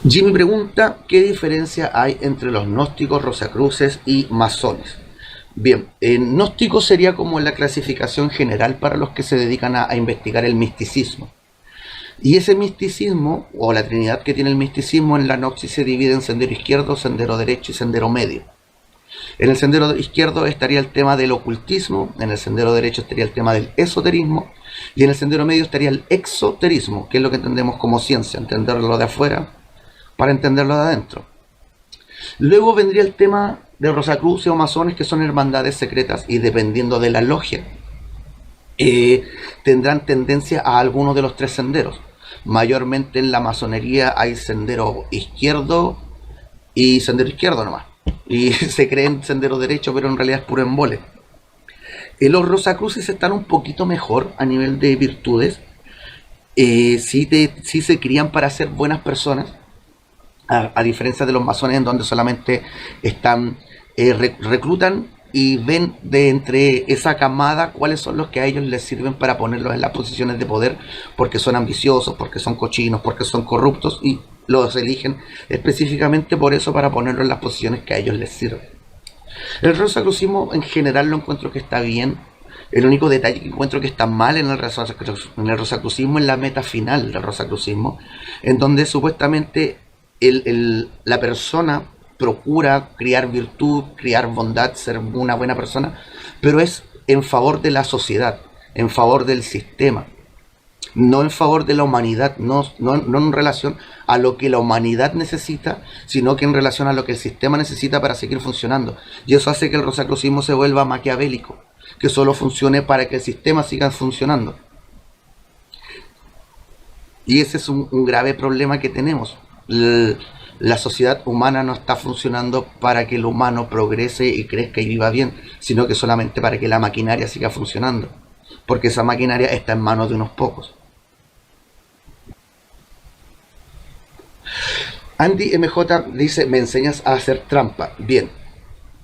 Jimmy pregunta, ¿qué diferencia hay entre los gnósticos, rosacruces y masones? Bien, gnóstico sería como la clasificación general para los que se dedican a investigar el misticismo. Y ese misticismo, o la trinidad que tiene el misticismo en la Gnosis, se divide en sendero izquierdo, sendero derecho y sendero medio. En el sendero izquierdo estaría el tema del ocultismo, en el sendero derecho estaría el tema del esoterismo, y en el sendero medio estaría el exoterismo, que es lo que entendemos como ciencia, entenderlo de afuera para entenderlo de adentro. Luego vendría el tema de Rosacruces o masones, que son hermandades secretas, y dependiendo de la logia, tendrán tendencia a alguno de los tres senderos. Mayormente en la masonería hay sendero izquierdo y sendero izquierdo nomás. Y se creen sendero derecho, pero en realidad es puro embole. Los Rosacruces están un poquito mejor a nivel de virtudes. Sí se crían para ser buenas personas, a diferencia de los masones, en donde solamente están reclutan y ven de entre esa camada cuáles son los que a ellos les sirven para ponerlos en las posiciones de poder, porque son ambiciosos, porque son cochinos, porque son corruptos, y los eligen específicamente por eso, para ponerlos en las posiciones que a ellos les sirven. El rosacrucismo en general lo encuentro que está bien. El único detalle que encuentro que está mal en el rosacrucismo es la meta final del rosacrucismo, en donde supuestamente la persona procura criar virtud, criar bondad, ser una buena persona, pero es en favor de la sociedad, en favor del sistema, no en favor de la humanidad, no en relación a lo que la humanidad necesita, sino que en relación a lo que el sistema necesita para seguir funcionando. Y eso hace que el rosacrucismo se vuelva maquiavélico, que solo funcione para que el sistema siga funcionando. Y ese es un grave problema que tenemos. La sociedad humana no está funcionando para que el humano progrese y crezca y viva bien, sino que solamente para que la maquinaria siga funcionando, porque esa maquinaria está en manos de unos pocos. Andy MJ dice, ¿me enseñas a hacer trampa? Bien,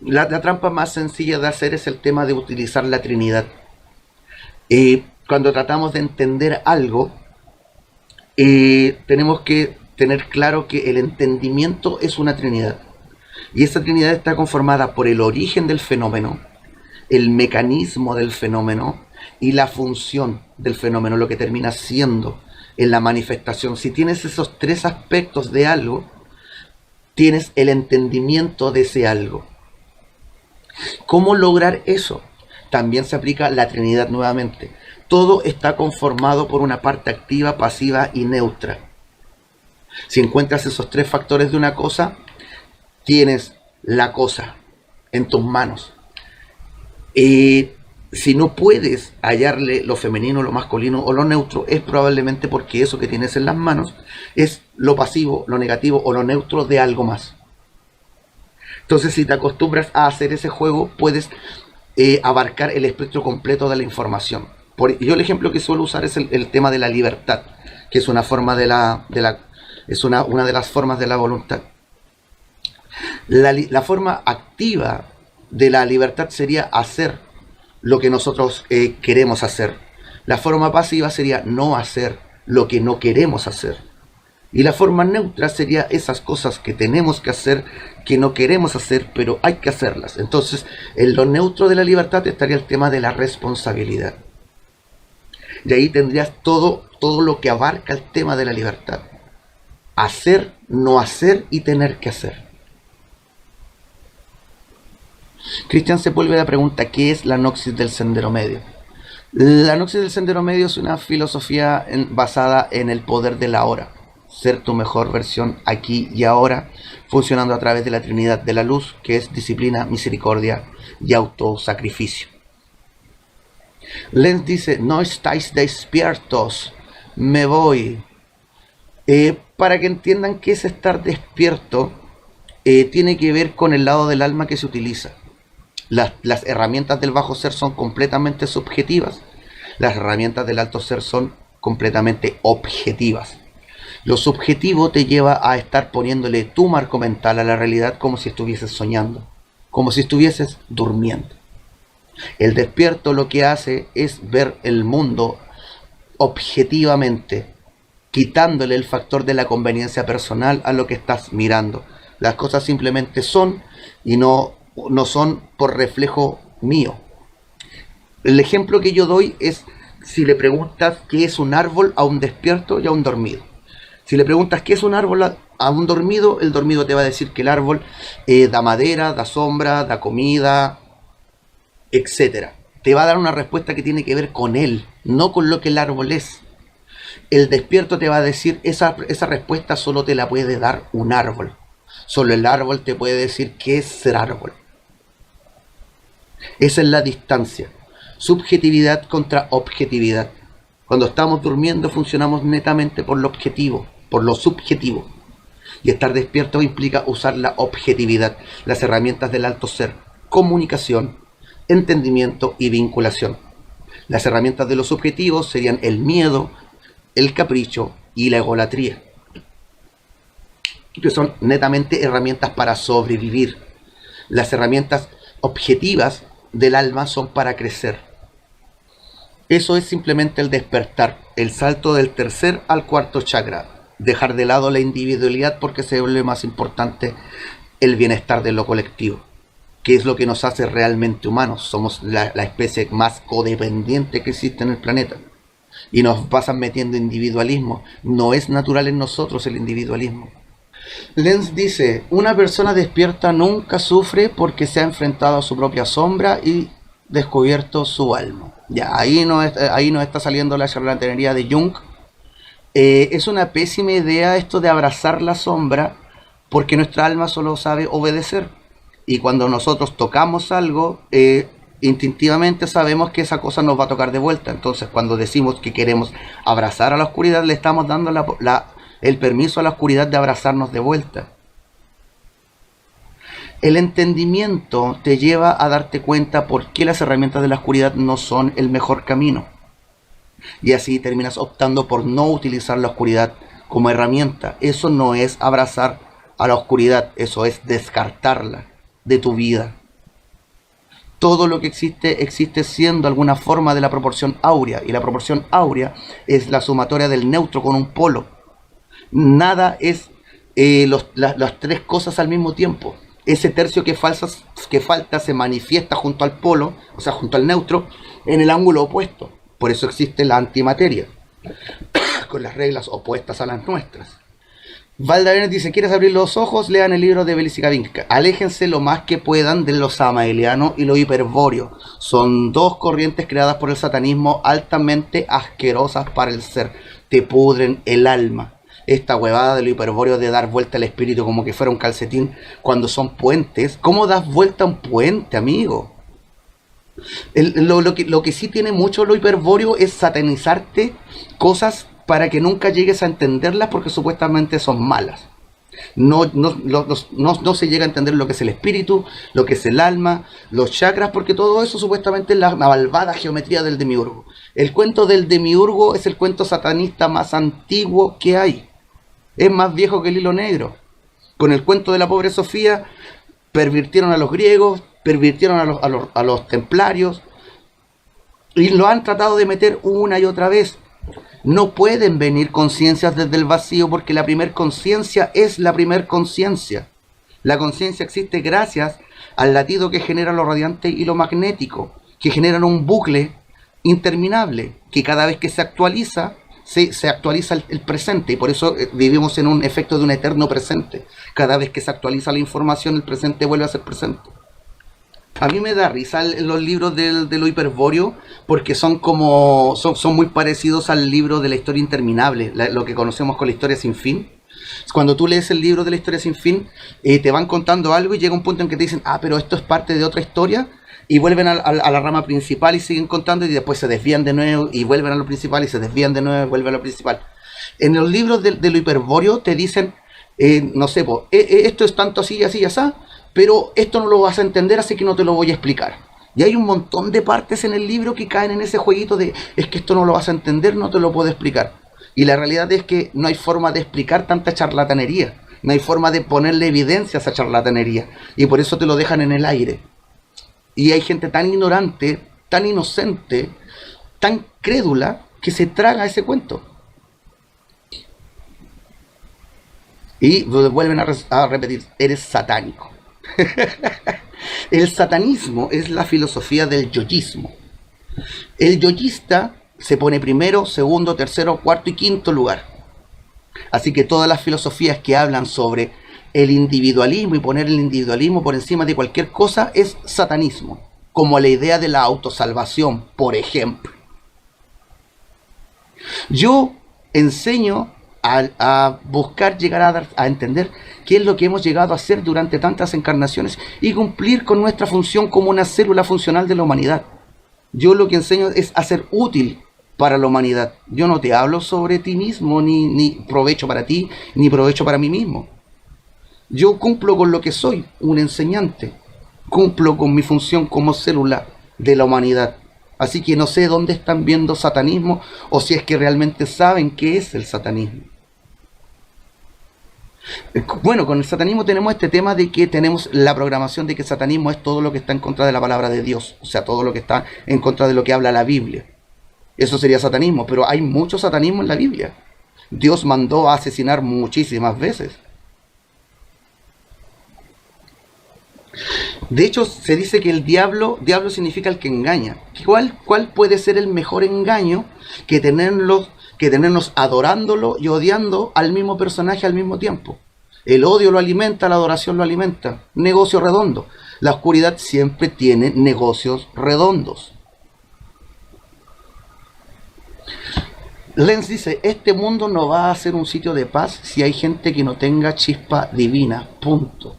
la trampa más sencilla de hacer es el tema de utilizar la Trinidad. Cuando tratamos de entender algo, tenemos que tener claro que el entendimiento es una Trinidad. Y esa Trinidad está conformada por el origen del fenómeno, el mecanismo del fenómeno y la función del fenómeno, lo que termina siendo en la manifestación. Si tienes esos tres aspectos de algo, tienes el entendimiento de ese algo. ¿Cómo lograr eso? También se aplica la Trinidad nuevamente. Todo está conformado por una parte activa, pasiva y neutra. Si encuentras esos tres factores de una cosa, tienes la cosa en tus manos. Si no puedes hallarle lo femenino, lo masculino o lo neutro, es probablemente porque eso que tienes en las manos es lo pasivo, lo negativo o lo neutro de algo más. Entonces, si te acostumbras a hacer ese juego, puedes abarcar el espectro completo de la información. Yo el ejemplo que suelo usar es el tema de la libertad, que es una forma una de las formas de la voluntad. La forma activa de la libertad sería hacer lo que nosotros queremos hacer. La forma pasiva sería no hacer lo que no queremos hacer. Y la forma neutra sería esas cosas que tenemos que hacer, que no queremos hacer, pero hay que hacerlas. Entonces, en lo neutro de la libertad estaría el tema de la responsabilidad. Y ahí tendrías todo lo que abarca el tema de la libertad. Hacer, no hacer y tener que hacer. Cristian Sepúlveda pregunta, ¿qué es la Gnosis del Sendero Medio? La Gnosis del Sendero Medio es una filosofía basada en el poder de la hora. Ser tu mejor versión aquí y ahora, funcionando a través de la Trinidad de la Luz, que es disciplina, misericordia y autosacrificio. Lenz dice, no estáis despiertos, me voy. Para que entiendan qué es estar despierto, tiene que ver con el lado del alma que se utiliza. Las herramientas del bajo ser son completamente subjetivas. Las herramientas del alto ser son completamente objetivas. Lo subjetivo te lleva a estar poniéndole tu marco mental a la realidad como si estuvieses soñando, como si estuvieses durmiendo. El despierto lo que hace es ver el mundo objetivamente, quitándole el factor de la conveniencia personal a lo que estás mirando. Las cosas simplemente son y no son por reflejo mío. El ejemplo que yo doy es si le preguntas qué es un árbol a un despierto y a un dormido. Si le preguntas qué es un árbol a un dormido, el dormido te va a decir que el árbol da madera, da sombra, da comida, etcétera. Te va a dar una respuesta que tiene que ver con él, no con lo que el árbol es. El despierto te va a decir, esa respuesta solo te la puede dar un árbol. Solo el árbol te puede decir qué es ser árbol. Esa es la distancia. Subjetividad contra objetividad. Cuando estamos durmiendo funcionamos netamente por lo objetivo, por lo subjetivo. Y estar despierto implica usar la objetividad, las herramientas del alto ser, comunicación, entendimiento y vinculación. Las herramientas de los subjetivos serían el miedo, el capricho y la egolatría, que son netamente herramientas para sobrevivir. Las herramientas objetivas del alma son para crecer. Eso es simplemente el despertar, el salto del tercer al cuarto chakra, dejar de lado la individualidad porque se vuelve más importante el bienestar de lo colectivo, que es lo que nos hace realmente humanos. Somos la especie más codependiente que existe en el planeta y nos pasan metiendo individualismo. No es natural en nosotros el individualismo. Lenz dice, una persona despierta nunca sufre porque se ha enfrentado a su propia sombra y descubierto su alma. Ya, ahí no está saliendo la charlatanería de Jung. Es una pésima idea esto de abrazar la sombra porque nuestra alma solo sabe obedecer. Y cuando nosotros tocamos algo, instintivamente sabemos que esa cosa nos va a tocar de vuelta. Entonces cuando decimos que queremos abrazar a la oscuridad, le estamos dando el permiso a la oscuridad de abrazarnos de vuelta. El entendimiento te lleva a darte cuenta por qué las herramientas de la oscuridad no son el mejor camino. Y así terminas optando por no utilizar la oscuridad como herramienta. Eso no es abrazar a la oscuridad, eso es descartarla de tu vida. Todo lo que existe siendo alguna forma de la proporción áurea. Y la proporción áurea es la sumatoria del neutro con un polo. Nada es las tres cosas al mismo tiempo. Ese tercio que falta se manifiesta junto al polo, o sea, junto al neutro, en el ángulo opuesto. Por eso existe la antimateria, con las reglas opuestas a las nuestras. Valdavian dice, ¿quieres abrir los ojos? Lean el libro de Belisikavinska. Aléjense lo más que puedan de lo samaeliano y lo hiperbóreo. Son dos corrientes creadas por el satanismo altamente asquerosas para el ser. Te pudren el alma. Esta huevada de lo hiperbóreo de dar vuelta al espíritu como que fuera un calcetín cuando son puentes. ¿Cómo das vuelta a un puente, amigo? Lo que sí tiene mucho lo hiperbóreo es satanizarte cosas para que nunca llegues a entenderlas porque supuestamente son malas. No se llega a entender lo que es el espíritu, lo que es el alma, los chakras, porque todo eso supuestamente es la malvada geometría del demiurgo. El cuento del demiurgo es el cuento satanista más antiguo que hay. Es más viejo que el hilo negro. Con el cuento de la pobre Sofía pervirtieron a los griegos, pervirtieron a los templarios y lo han tratado de meter una y otra vez. No pueden venir conciencias desde el vacío porque la primer conciencia es la primer conciencia. La conciencia existe gracias al latido que genera lo radiante y lo magnético, que generan un bucle interminable, que cada vez que se actualiza, se actualiza el presente, y por eso vivimos en un efecto de un eterno presente. Cada vez que se actualiza la información, el presente vuelve a ser presente. A mí me da risa los libros de lo hiperbóreo porque son muy parecidos al libro de la historia interminable, lo que conocemos con la historia sin fin. Cuando tú lees el libro de la historia sin fin, te van contando algo y llega un punto en que te dicen, pero esto es parte de otra historia, y vuelven a la rama principal y siguen contando y después se desvían de nuevo y vuelven a lo principal y se desvían de nuevo y vuelven a lo principal. En los libros de lo hiperbóreo te dicen, no sé, esto es tanto así, así, así, pero esto no lo vas a entender, así que no te lo voy a explicar. Y hay un montón de partes en el libro que caen en ese jueguito de, es que esto no lo vas a entender, no te lo puedo explicar. Y la realidad es que no hay forma de explicar tanta charlatanería, no hay forma de ponerle evidencia a esa charlatanería, y por eso te lo dejan en el aire. Y hay gente tan ignorante, tan inocente, tan crédula, que se traga ese cuento. Y vuelven a repetir, eres satánico. El satanismo es la filosofía del yoyismo. El yoyista se pone primero, segundo, tercero, cuarto y quinto lugar. Así que todas las filosofías que hablan sobre el individualismo y poner el individualismo por encima de cualquier cosa es satanismo, como la idea de la autosalvación, por ejemplo. Yo enseño a buscar llegar a entender qué es lo que hemos llegado a hacer durante tantas encarnaciones y cumplir con nuestra función como una célula funcional de la humanidad. Yo lo que enseño es a ser útil para la humanidad. Yo no te hablo sobre ti mismo, ni provecho para ti, ni provecho para mí mismo. Yo cumplo con lo que soy, un enseñante. Cumplo con mi función como célula de la humanidad. Así que no sé dónde están viendo satanismo o si es que realmente saben qué es el satanismo. Bueno, con el satanismo tenemos este tema de que tenemos la programación de que el satanismo es todo lo que está en contra de la palabra de Dios, o sea, todo lo que está en contra de lo que habla la Biblia. Eso sería satanismo, pero hay mucho satanismo en la Biblia. Dios mandó a asesinar muchísimas veces. De hecho, se dice que el diablo significa el que engaña. ¿Cuál puede ser el mejor engaño que tenernos adorándolo y odiando al mismo personaje al mismo tiempo? El odio lo alimenta, la adoración lo alimenta. Negocio redondo. La oscuridad siempre tiene negocios redondos. Lenz dice, este mundo no va a ser un sitio de paz si hay gente que no tenga chispa divina. Punto.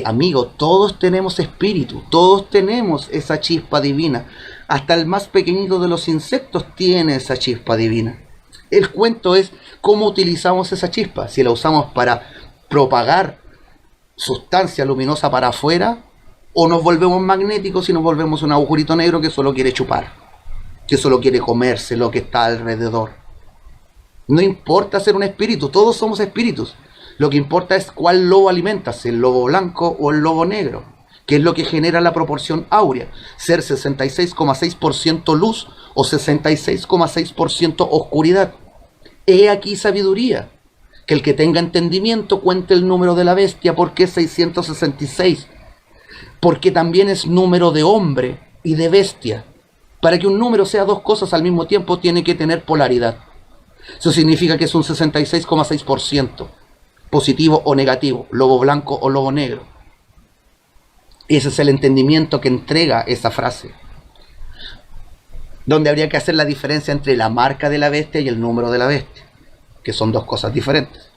Amigo, todos tenemos espíritu, todos tenemos esa chispa divina. Hasta el más pequeñito de los insectos tiene esa chispa divina. El cuento es cómo utilizamos esa chispa. Si la usamos para propagar sustancia luminosa para afuera, o nos volvemos magnéticos y nos volvemos un agujerito negro que solo quiere chupar, que solo quiere comerse lo que está alrededor. No importa ser un espíritu, todos somos espíritus. Lo que importa es cuál lobo alimentas, el lobo blanco o el lobo negro, que es lo que genera la proporción áurea, ser 66,6% luz o 66,6% oscuridad. He aquí sabiduría, que el que tenga entendimiento cuente el número de la bestia, porque es 666, porque también es número de hombre y de bestia. Para que un número sea dos cosas al mismo tiempo tiene que tener polaridad. Eso significa que es un 66,6%. Positivo o negativo, lobo blanco o lobo negro. Ese es el entendimiento que entrega esa frase. Donde habría que hacer la diferencia entre la marca de la bestia y el número de la bestia, que son dos cosas diferentes.